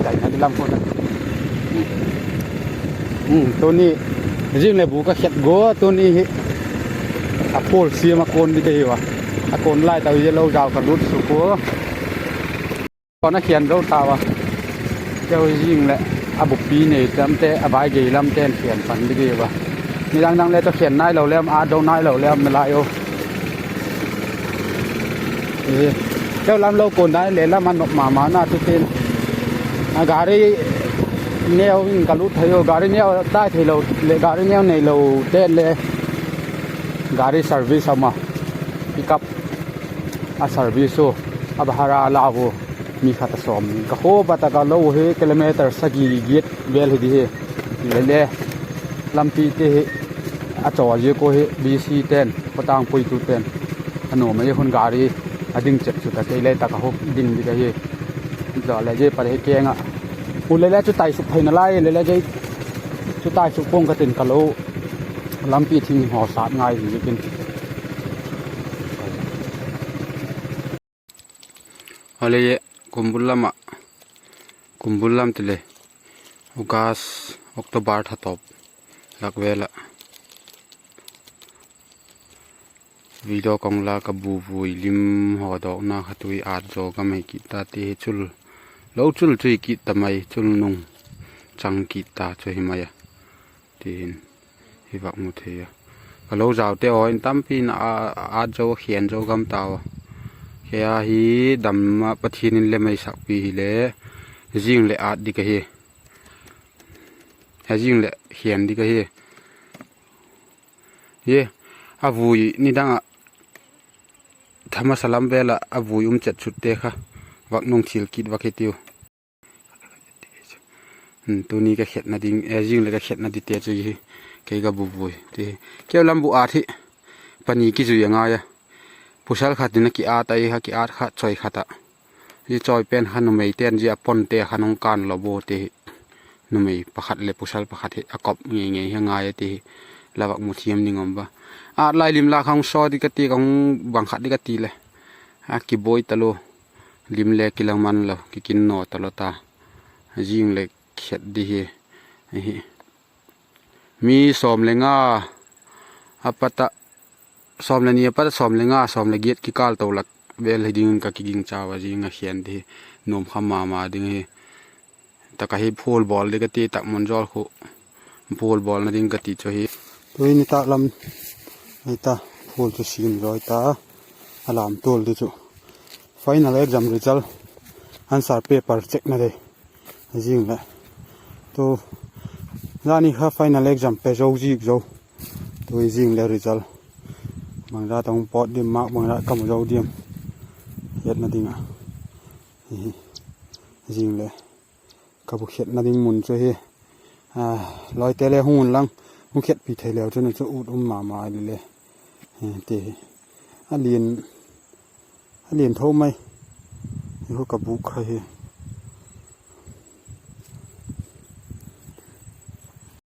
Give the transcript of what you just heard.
ใจนั่นลำคนนั้นตัวนี้จริงเลยบุกก็เข็ดกัวตัวนี้อาโพลเสียมาโกนดีกว่าอาโกนไล่ตาเยลเราดาวกันรุดสุกัวตอนนั้นเขียนเราตาวะเจ้าจริงแหละอาบุปีนี่ลำเตะอบายกี่ลำเตะเขียนฝันดีกว่านี่ดังๆเลยจะเขียนนายเราแล้วอาโดนนายเราแล้วไม่ไรโอเจ้าลำเราโกนได้เลยแล้วมันมาหน้าทุกทีการีเนี้ยวิ่งกันรุดเที่ยวการีเนี้ยได้ที่เราเลยการีเนี้ยในเราเต้นเลยการีเซอร์วิสมาพิกับอาเซอร์วิสอับฮาราลาวมีขัดสมก็โหบัตรก็โลเฮกิโลเมตรสักกี่กิโลเวลดีเลยลำปีเตะอาจจะก็เฮบีซีเต้นปตังปุยตุเต้นขนมไม่ใช่คนการีอดิ่งเจ็บสุดแต่ใจเลยตะก็โหดิ่งดีกันเฮจะอะไรเจ๊ไปให้เก่งอ่ะพูดเลยแล้วจุดไต่สุดไทยนั่นไล่เลยแล้วเจ๊จุดไต่สุดพงกระตินกะโลลำปีทิ้งห่อสาดง่ายถึงจะกินอะไรกุมบุลลัมอ่ะกุมบุลลัมติเลยอุกาสออกตบาร์ทัตบหลักเวละวิดีโอกงลากบูบุยลิมหัวดอกนาขัตุยอาจโจก็ไม่กิตาตีจุลแล้วจุลช่วยกิตทำไมจุลนุ่งจังกิตาช่วยมาตีนฮิบักมุทีก็เราจะเอาเตออินตั้มปีนอาจโจเขียนโจกำตาวแค่ฮีดำมาปะทีนินเลไม่สักปีเล่จิงเลอาดดิกะเฮจิงเลเขียนดิกะเฮเย่อาวุยนี่ดังอ่ะธรรมสลัมเวลาอาวุยจัดชุดเตะค่ะวักนงชิลกิดวักเฮติวตัวนี้ก็เข็ดนาดิงจิงเลยก็เข็ดนาดิเตะจุยเกี่ยกับบุบุยที่เกี่ยวลำบุอาทิปนีกิจุยยังไงอ่ะผู้ชายขัดนี่นักกีอาตายฮักกีอาขัดจอยขัดอ่ะยี่จอยเป็นขันนไม่เตียนจีปนเตะขันองการลบโบเตะนไม่ประคัดเลยผู้ชายประคัดเหกอบเงี้ยยังไงเตะแล้ววักมุทีมนี่งอมบ้าลายลิมลาของซอดิกตีของบังขัดดิกตีเลยกิบอยตะโลลิมเล็กกิลังมันแล้วกินโนตะโลตาจิงเล็กเข็ดดีมีสอมเลงาปัตตะสอมเลนีปัตตะสอมเลงาสอมเลเกียตกิกาลตัวหลักเวลดิ้งกับกิกิงจ้าวจิงเขียนดีนมขมาดิ้งตะกะให้พูลบอลดิกตีตักมันจอลโคพูลบอลนั่นดิ้งกตีจ่อยตัวนี้ตะลำนี่ตาพูลจะสิมรอยตาอารามตัวดิจูfinal exam result answer paper check na de jing la to zani kha final exam pe zo ji zo to jing le result mang ra tong pot dim mak mang ra kam zo dim yet na dinga jing le ka bu khet na ding mun cho he loi te le hun lang mu khet pi thai leo cho na cho ut ma le te a lien thâu màyเขากับบุกใคร